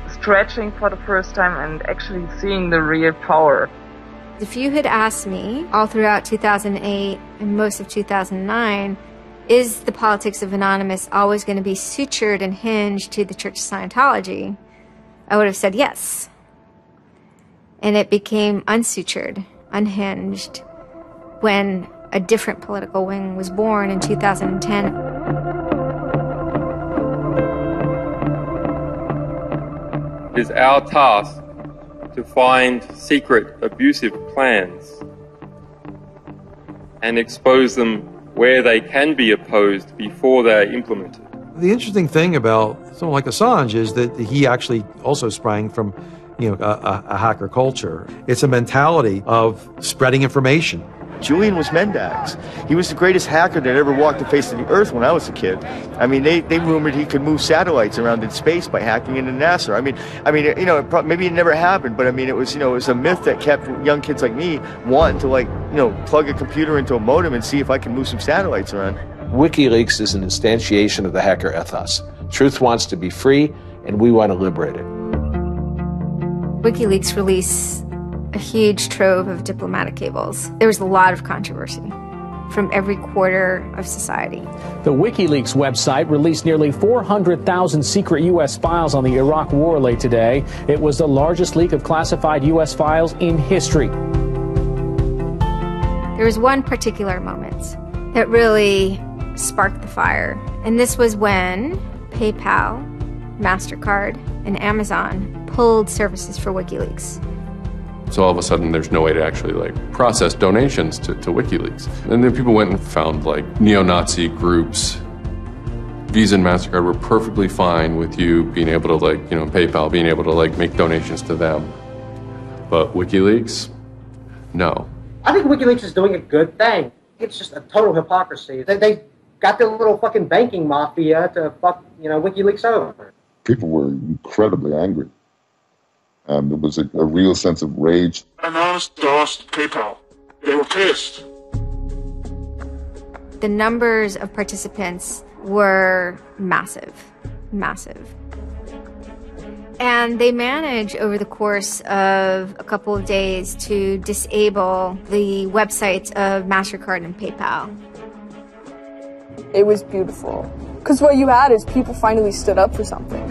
[SPEAKER 17] stretching for the first time and actually seeing the real power.
[SPEAKER 8] If you had asked me all throughout 2008 and most of 2009, is the politics of Anonymous always going to be sutured and hinged to the Church of Scientology? I would have said yes. And it became unsutured, unhinged, when a different political wing was born in 2010.
[SPEAKER 18] It is our task to find secret abusive plans and expose them where they can be opposed before they are implemented.
[SPEAKER 24] The interesting thing about someone like Assange is that he actually also sprang from, a hacker culture. It's a mentality of spreading information.
[SPEAKER 25] Julian was Mendax. He was the greatest hacker that ever walked the face of the earth when I was a kid. I mean, they rumored he could move satellites around in space by hacking into NASA. Maybe it never happened, but it was a myth that kept young kids like me wanting to plug a computer into a modem and see if I can move some satellites around.
[SPEAKER 26] WikiLeaks is an instantiation of the hacker ethos. Truth wants to be free, and we want to liberate it.
[SPEAKER 8] WikiLeaks released a huge trove of diplomatic cables. There was a lot of controversy from every quarter of society.
[SPEAKER 27] The WikiLeaks website released nearly 400,000 secret U.S. files on the Iraq War late today. It was the largest leak of classified U.S. files in history.
[SPEAKER 8] There was one particular moment that really sparked the fire, and this was when PayPal, MasterCard, and Amazon pulled services for WikiLeaks.
[SPEAKER 6] So all of a sudden, there's no way to actually process donations to WikiLeaks. And then people went and found neo-Nazi groups. Visa and MasterCard were perfectly fine with you being able to PayPal, being able to make donations to them. But WikiLeaks, no.
[SPEAKER 22] I think WikiLeaks is doing a good thing. It's just a total hypocrisy. They got their little fucking banking mafia to fuck, WikiLeaks over.
[SPEAKER 28] People were incredibly angry. There was a real sense of rage.
[SPEAKER 1] Anonymous DOSed PayPal. They were pissed.
[SPEAKER 8] The numbers of participants were massive. And they managed over the course of a couple of days to disable the websites of MasterCard and PayPal.
[SPEAKER 29] It was beautiful. Because what you had is people finally stood up for something.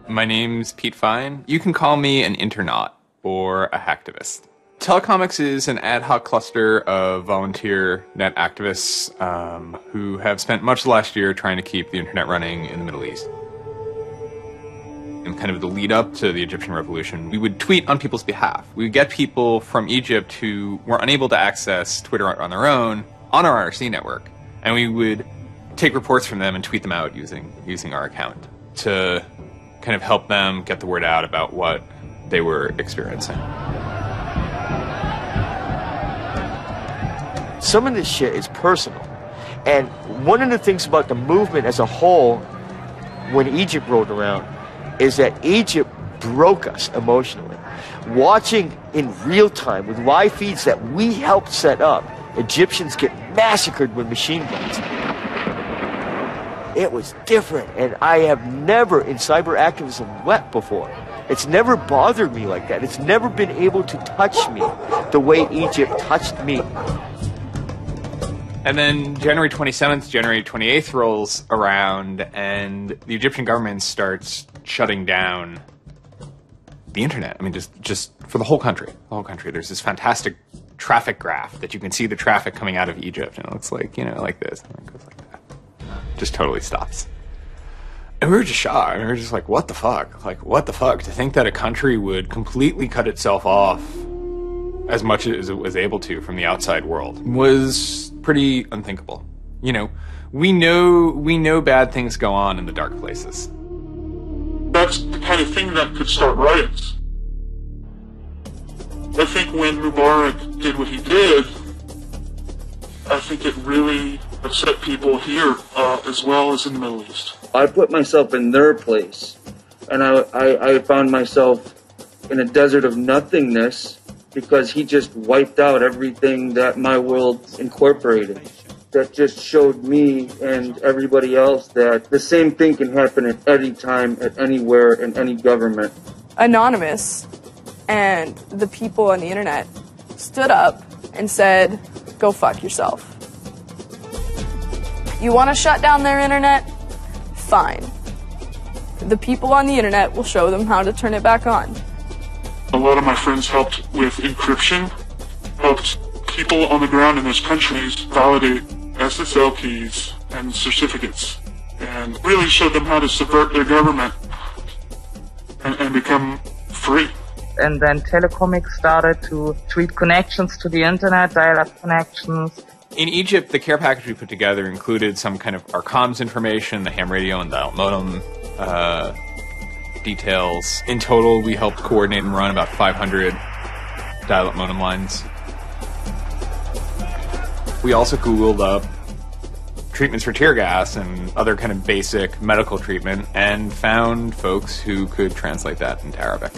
[SPEAKER 30] My name's Pete Fine. You can call me an internaut or a hacktivist. Telecomics is an ad hoc cluster of volunteer net activists who have spent much of the last year trying to keep the internet running in the Middle East. In kind of the lead up to the Egyptian revolution, we would tweet on people's behalf. We would get people from Egypt who were unable to access Twitter on their own on our IRC network, and we would take reports from them and tweet them out using our account to kind of help them get the word out about what they were experiencing.
[SPEAKER 25] Some of this shit is personal. And one of the things about the movement as a whole, when Egypt rolled around, is that Egypt broke us emotionally. Watching in real time with live feeds that we helped set up, Egyptians get massacred with machine guns. It was different, and I have never in cyber activism wept before. It's never bothered me like that. It's never been able to touch me the way Egypt touched me.
[SPEAKER 30] And then January 27th, January 28th rolls around, and the Egyptian government starts shutting down the internet. I mean, just for the whole country. The whole country. There's this fantastic traffic graph that you can see the traffic coming out of Egypt, and it looks like, like this, and it goes like that. Just totally stops. And we were just shocked. I mean, we were just like, what the fuck? Like, what the fuck? To think that a country would completely cut itself off as much as it was able to from the outside world was pretty unthinkable. We know bad things go on in the dark places.
[SPEAKER 1] That's the kind of thing that could start riots. I think when Mubarak did what he did, I think it really upset people here as well as in the Middle East.
[SPEAKER 2] I put myself in their place, and I found myself in a desert of nothingness because he just wiped out everything that my world incorporated. That just showed me and everybody else that the same thing can happen at any time, at anywhere, in any government.
[SPEAKER 29] Anonymous and the people on the internet stood up and said, go fuck yourself. You want to shut down their internet? Fine. The people on the internet will show them how to turn it back on.
[SPEAKER 1] A lot of my friends helped with encryption, helped people on the ground in those countries validate SSL keys and certificates, and really showed them how to subvert their government and become free.
[SPEAKER 17] And then Telecomics started to tweet connections to the internet, dial-up connections.
[SPEAKER 30] In Egypt, the care package we put together included some kind of our comms information, the ham radio and dial modem details. In total, we helped coordinate and run about 500 dial-up modem lines. We also Googled up treatments for tear gas and other kind of basic medical treatment and found folks who could translate that into Arabic.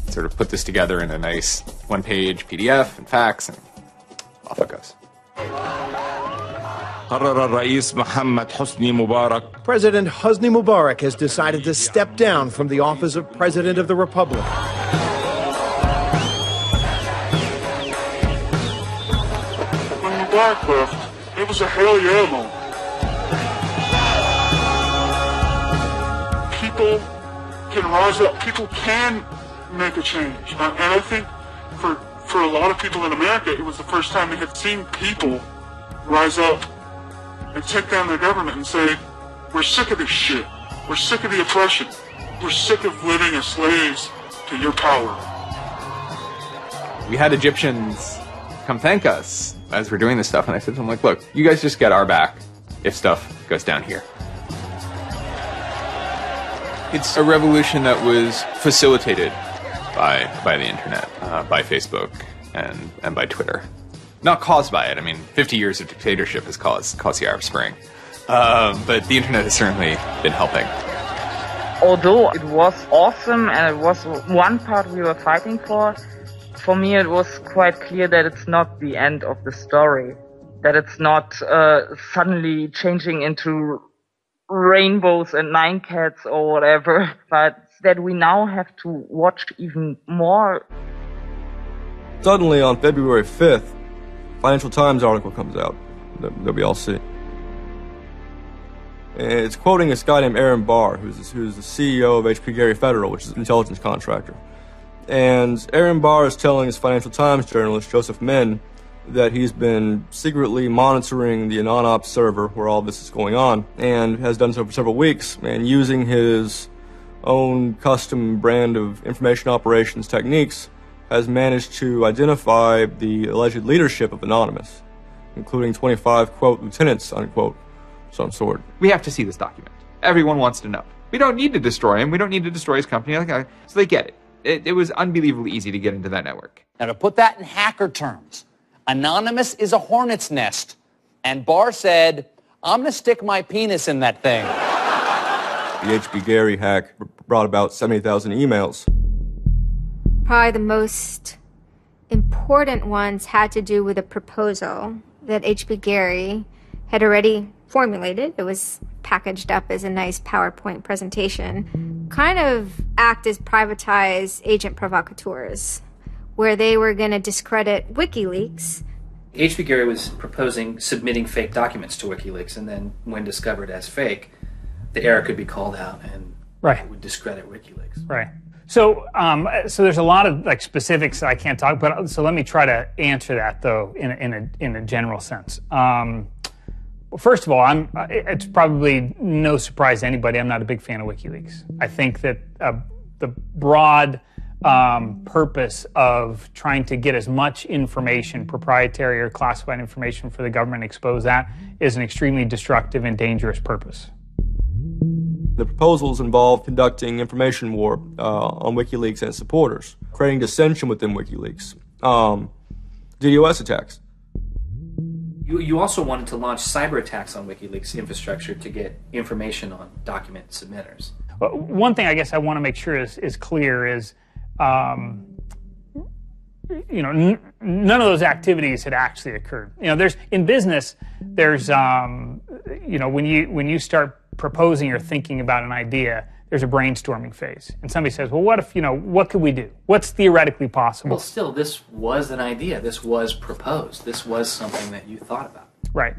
[SPEAKER 30] Sort of put this together in a nice one-page PDF and fax, and off it goes.
[SPEAKER 3] President Hosni Mubarak has decided to step down from the office of President of the Republic.
[SPEAKER 1] When Mubarak left, it was a hell yeah moment. People can rise up. People can make a change. And I think for a lot of people in America, it was the first time they had seen people rise up and take down their government and say, we're sick of this shit. We're sick of the oppression. We're sick of living as slaves to your power.
[SPEAKER 30] We had Egyptians come thank us as we're doing this stuff, and I said to them, like, look, you guys just get our back if stuff goes down here. It's a revolution that was facilitated by the internet, by Facebook, and by Twitter. Not caused by it. I mean, 50 years of dictatorship has caused the Arab Spring. But the internet has certainly been helping.
[SPEAKER 17] Although it was awesome and it was one part we were fighting for me it was quite clear that it's not the end of the story. That it's not suddenly changing into rainbows and nine cats or whatever, but that we now have to watch even more.
[SPEAKER 4] Suddenly on February 5th, Financial Times article comes out that we all see. And it's quoting this guy named Aaron Barr, who's the CEO of HP Gary Federal, which is an intelligence contractor. And Aaron Barr is telling his Financial Times journalist, Joseph Min, that he's been secretly monitoring the Anonops server where all this is going on, and has done so for several weeks, and using his own custom brand of information operations techniques, has managed to identify the alleged leadership of Anonymous, including 25, quote, lieutenants, unquote, some sort.
[SPEAKER 15] We have to see this document. Everyone wants to know. We don't need to destroy him. We don't need to destroy his company. So they get it. It was unbelievably easy to get into that network.
[SPEAKER 5] Now, to put that in hacker terms, Anonymous is a hornet's nest. And Barr said, I'm going to stick my penis in that thing.
[SPEAKER 4] The HB Gary hack brought about 70,000 emails.
[SPEAKER 8] Probably the most important ones had to do with a proposal that HB Gary had already formulated. It was packaged up as a nice PowerPoint presentation. Kind of act as privatized agent provocateurs, where they were going to discredit WikiLeaks.
[SPEAKER 9] HB Gary was proposing submitting fake documents to WikiLeaks, and then when discovered as fake, the error could be called out and it would discredit WikiLeaks.
[SPEAKER 11] Right.
[SPEAKER 7] So there's a lot of like specifics that I can't talk about. So let me try to answer that though in a general sense. Well, first of all, it's probably no surprise to anybody. I'm not a big fan of WikiLeaks. I think that the broad purpose of trying to get as much information, proprietary or classified information for the government, expose that, is an extremely destructive and dangerous purpose.
[SPEAKER 4] The proposals involve conducting information war on WikiLeaks and its supporters, creating dissension within WikiLeaks, DDoS attacks.
[SPEAKER 9] You also wanted to launch cyber attacks on WikiLeaks infrastructure to get information on document submitters.
[SPEAKER 7] Well, one thing I guess I want to make sure is clear is, none of those activities had actually occurred. In business, there's, when you start proposing or thinking about an idea, there's a brainstorming phase. And somebody says, well, what if, what could we do? What's theoretically possible?
[SPEAKER 9] Well, still, this was an idea. This was proposed. This was something that you thought about.
[SPEAKER 7] Right.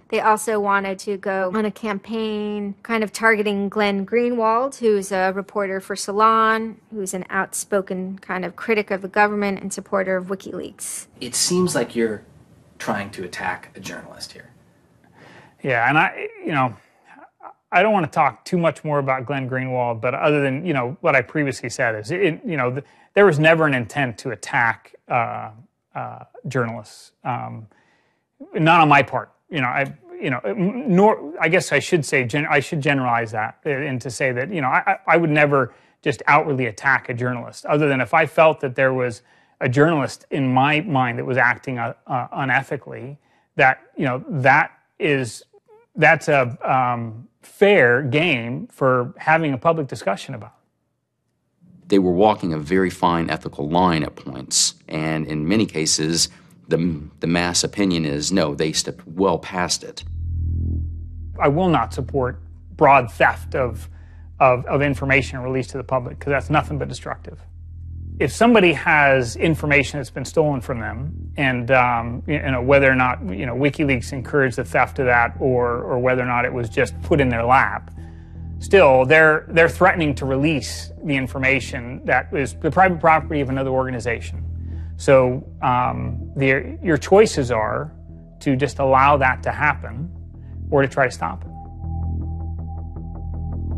[SPEAKER 8] They also wanted to go on a campaign kind of targeting Glenn Greenwald, who's a reporter for Salon, who's an outspoken kind of critic of the government and supporter of WikiLeaks.
[SPEAKER 9] It seems like you're trying to attack a journalist here.
[SPEAKER 7] Yeah, and I don't want to talk too much more about Glenn Greenwald, but other than, what I previously said is, there was never an intent to attack journalists, not on my part. I guess I should say, I should generalize that and to say that, I would never just outwardly attack a journalist, other than if I felt that there was a journalist in my mind that was acting unethically, that's a fair game for having a public discussion about.
[SPEAKER 10] They were walking a very fine ethical line at points, and in many cases, the mass opinion is, no, they stepped well past it.
[SPEAKER 7] I will not support broad theft of information released to the public, because that's nothing but destructive. If somebody has information that's been stolen from them, and whether or not WikiLeaks encouraged the theft of that, or whether or not it was just put in their lap, still they're threatening to release the information that is the private property of another organization. So your choices are to just allow that to happen, or to try to stop it.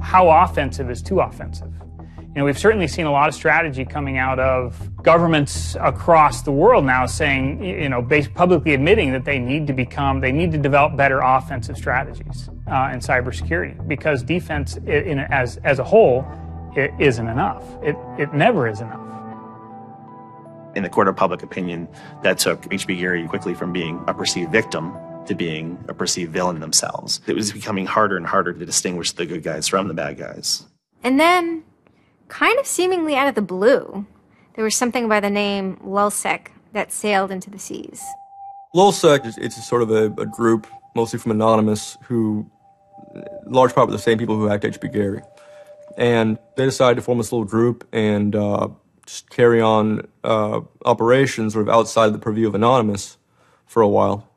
[SPEAKER 7] How offensive is too offensive? We've certainly seen a lot of strategy coming out of governments across the world now saying, publicly admitting that they need to develop better offensive strategies in cybersecurity, because defense as a whole, it isn't enough. It never is enough.
[SPEAKER 13] In the court of public opinion, that took H.B. Gary quickly from being a perceived victim to being a perceived villain themselves. It was becoming harder and harder to distinguish the good guys from the bad guys.
[SPEAKER 8] And then, kind of seemingly out of the blue, there was something by the name LulzSec that sailed into the seas.
[SPEAKER 4] LulzSec it's sort of a group, mostly from Anonymous, who, large part of the same people who hacked H.B. Gary. And they decided to form this little group and just carry on operations sort of outside the purview of Anonymous for a while.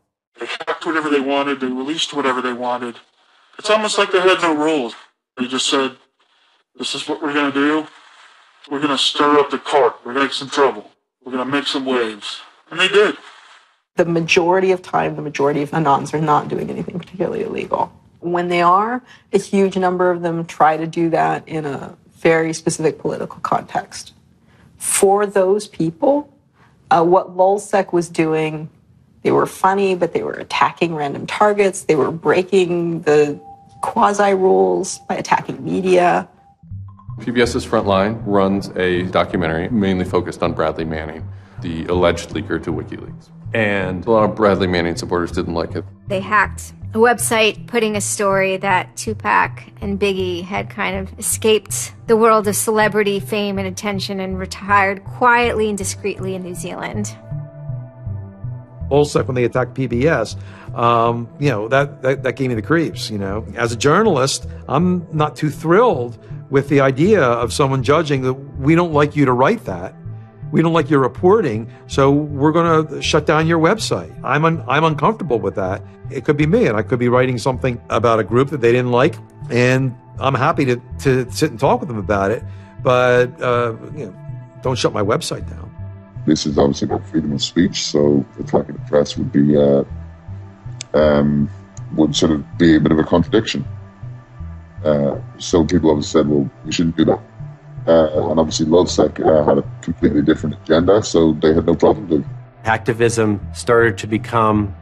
[SPEAKER 1] They hacked whatever they wanted, they released whatever they wanted. It's almost like they had no rules. They just said, this is what we're going to do. We're going to stir up the cart. We're going to make some trouble. We're going to make some waves. And they did.
[SPEAKER 11] The majority of time, the majority of Anons are not doing anything particularly illegal. When they are, a huge number of them try to do that in a very specific political context. For those people, what LulzSec was doing, they were funny, but they were attacking random targets. They were breaking the quasi-rules by attacking media.
[SPEAKER 6] PBS's Frontline runs a documentary mainly focused on Bradley Manning, the alleged leaker to WikiLeaks. And a lot of Bradley Manning supporters didn't like it.
[SPEAKER 8] They hacked a website putting a story that Tupac and Biggie had kind of escaped the world of celebrity fame and attention and retired quietly and discreetly in New Zealand.
[SPEAKER 24] LulzSec, when they attacked PBS, that gave me the creeps, As a journalist, I'm not too thrilled with the idea of someone judging that we don't like you to write that. We don't like your reporting, so we're going to shut down your website. I'm uncomfortable with that. It could be me, and I could be writing something about a group that they didn't like, and I'm happy to sit and talk with them about it, but don't shut my website down.
[SPEAKER 28] This is obviously about freedom of speech, so attacking the press would be would sort of be a bit of a contradiction. So people obviously said, well, we shouldn't do that. And obviously LulzSec had a completely different agenda, so they had no problem doing it.
[SPEAKER 12] Hacktivism started to become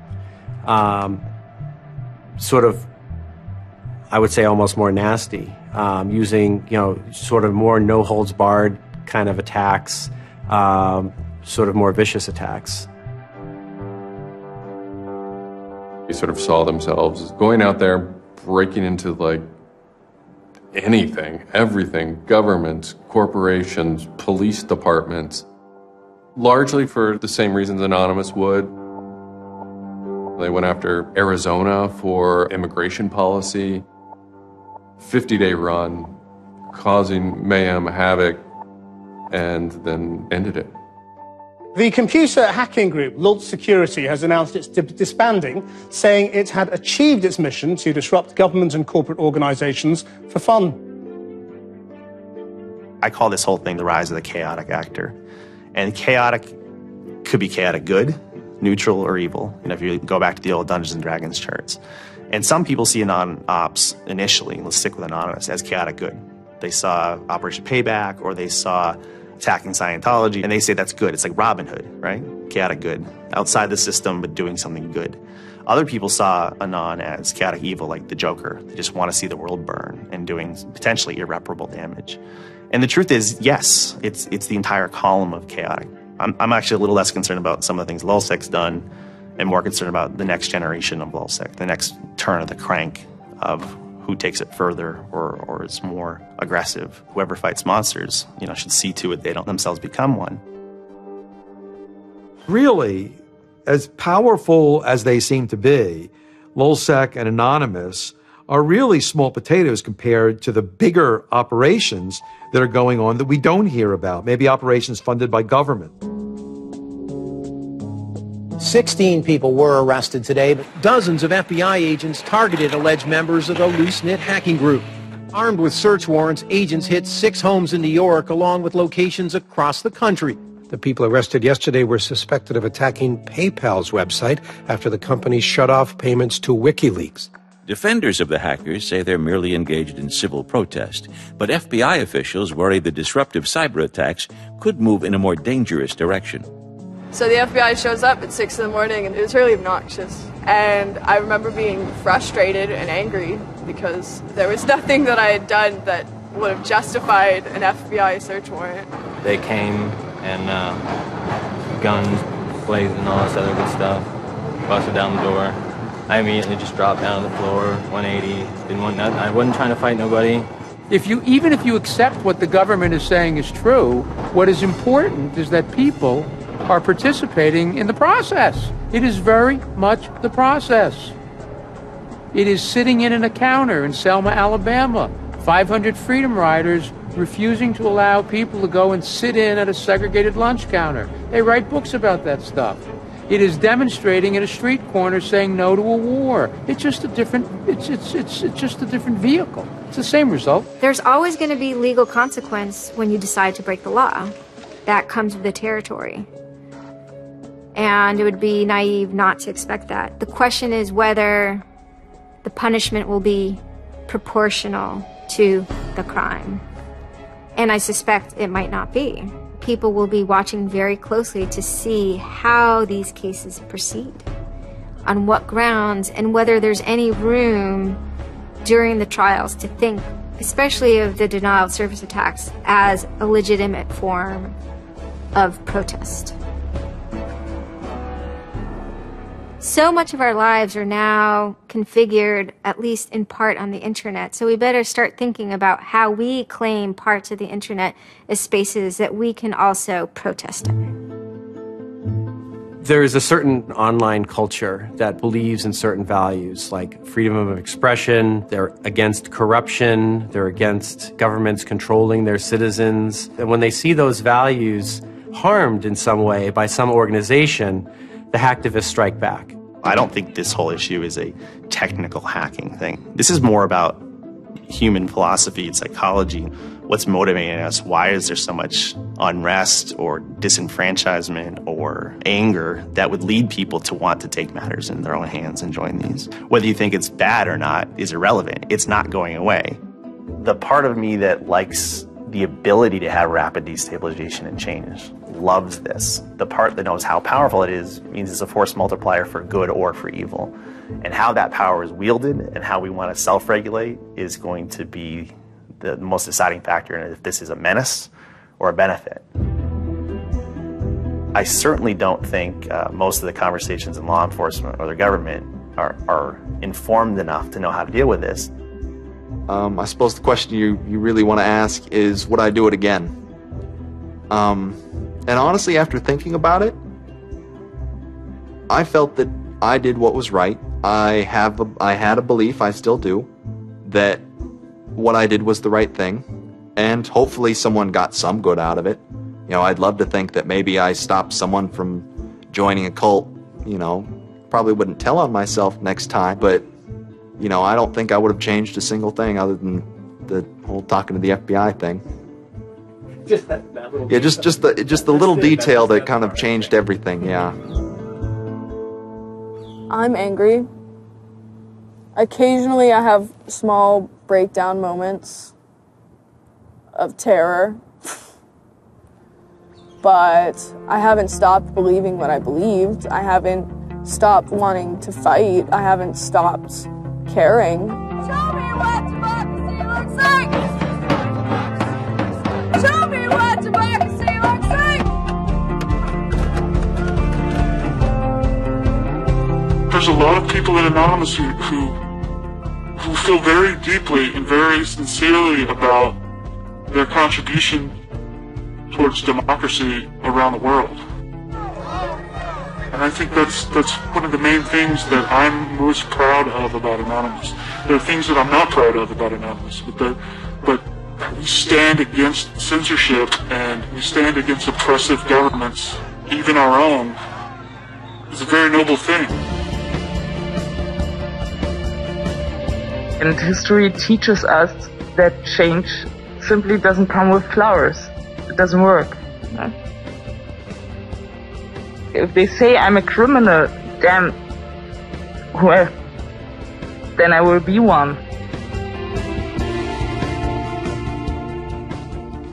[SPEAKER 12] sort of, I would say, almost more nasty, using, sort of more no-holds-barred kind of attacks, sort of more vicious attacks.
[SPEAKER 6] They sort of saw themselves as going out there, breaking into like anything, everything, governments, corporations, police departments, largely for the same reasons Anonymous would. They went after Arizona for immigration policy, 50-day run, causing mayhem, havoc, and then ended it.
[SPEAKER 14] The computer hacking group Lulz Security has announced it's disbanding, saying it had achieved its mission to disrupt government and corporate organizations for fun.
[SPEAKER 13] I call this whole thing the rise of the chaotic actor. And chaotic could be chaotic good, neutral, or evil. If you go back to the old Dungeons and Dragons charts. And some people see Anon-Ops initially, let's stick with Anonymous, as chaotic good. They saw Operation Payback, or they saw attacking Scientology, and they say that's good. It's like Robin Hood, right? Chaotic good. Outside the system, but doing something good. Other people saw Anon as chaotic evil, like the Joker. They just want to see the world burn and doing potentially irreparable damage. And the truth is, yes, it's the entire column of chaotic. I'm actually a little less concerned about some of the things LulzSec's done and more concerned about the next generation of LulzSec, the next turn of the crank of who takes it further or is more aggressive. Whoever fights monsters, should see to it they don't themselves become one.
[SPEAKER 24] Really, as powerful as they seem to be, LulzSec and Anonymous are really small potatoes compared to the bigger operations that are going on that we don't hear about, maybe operations funded by government.
[SPEAKER 3] 16 people were arrested today, but dozens of FBI agents targeted alleged members of the loose-knit hacking group. Armed with search warrants, agents hit 6 homes in New York, along with locations across the country. The people arrested yesterday were suspected of attacking PayPal's website after the company shut off payments to WikiLeaks.
[SPEAKER 16] Defenders of the hackers say they're merely engaged in civil protest, but FBI officials worry the disruptive cyber attacks could move in a more dangerous direction.
[SPEAKER 29] So the FBI shows up at 6 in the morning, and it was really obnoxious. And I remember being frustrated and angry because there was nothing that I had done that would have justified an FBI search warrant.
[SPEAKER 18] They came and guns blazing and all this other good stuff, busted down the door. I immediately just dropped down on the floor, 180, didn't want nothing. I wasn't trying to fight nobody.
[SPEAKER 19] Even if you accept what the government is saying is true, what is important is that people are participating in the process. It is very much the process. It is sitting in a counter in Selma, Alabama, 500 Freedom Riders refusing to allow people to go and sit in at a segregated lunch counter. They write books about that stuff. It is demonstrating in a street corner saying no to a war. It's just a different, it's just a different vehicle. It's the same result.
[SPEAKER 8] There's always going to be legal consequence when you decide to break the law. That comes with the territory. And it would be naive not to expect that. The question is whether the punishment will be proportional to the crime. And I suspect it might not be. People will be watching very closely to see how these cases proceed, on what grounds, and whether there's any room during the trials to think, especially of the denial of service attacks, as a legitimate form of protest. So much of our lives are now configured, at least in part, on the internet. So we better start thinking about how we claim parts of the internet as spaces that we can also protest in.
[SPEAKER 12] There is a certain online culture that believes in certain values, like freedom of expression. They're against corruption. They're against governments controlling their citizens. And when they see those values harmed in some way by some organization, the hacktivists strike back.
[SPEAKER 13] I don't think this whole issue is a technical hacking thing. This is more about human philosophy and psychology. What's motivating us? Why is there so much unrest or disenfranchisement or anger that would lead people to want to take matters in their own hands and join these? Whether you think it's bad or not is irrelevant. It's not going away. The part of me that likes the ability to have rapid destabilization and change loves this. The part that knows how powerful it is means it's a force multiplier for good or for evil. And how that power is wielded and how we want to self-regulate is going to be the most deciding factor in if this is a menace or a benefit. I certainly don't think most of the conversations in law enforcement or the government are informed enough to know how to deal with this.
[SPEAKER 2] I suppose the question you really want to ask is, would I do it again? And honestly, after thinking about it, I felt that I did what was right. I had a belief, I still do, that what I did was the right thing, and hopefully someone got some good out of it. You know, I'd love to think that maybe I stopped someone from joining a cult. You know, probably wouldn't tell on myself next time, but you know, I don't think I would have changed a single thing other than the whole talking to the FBI thing.
[SPEAKER 17] Just that little
[SPEAKER 2] yeah, just the little detail that kind of changed everything. Yeah.
[SPEAKER 29] I'm angry. Occasionally I have small breakdown moments of terror. But I haven't stopped believing what I believed. I haven't stopped wanting to fight. I haven't stopped caring.
[SPEAKER 20] Show me what democracy looks like! Show me what democracy looks like!
[SPEAKER 1] There's a lot of people in Anonymous who feel very deeply and very sincerely about their contribution towards democracy around the world. And I think that's one of the main things that I'm most proud of about Anonymous. There are things that I'm not proud of about Anonymous, but we stand against censorship and we stand against oppressive governments, even our own. It's a very noble thing.
[SPEAKER 21] And history teaches us that change simply doesn't come with flowers. It doesn't work. No? If they say I'm a criminal, damn, well, then I will be one.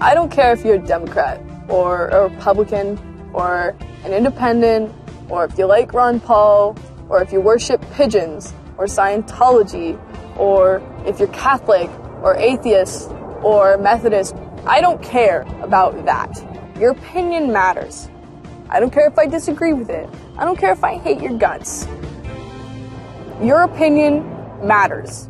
[SPEAKER 29] I don't care if you're a Democrat or a Republican or an independent or if you like Ron Paul or if you worship pigeons or Scientology or if you're Catholic or atheist or Methodist. I don't care about that. Your opinion matters. I don't care if I disagree with it. I don't care if I hate your guts. Your opinion matters.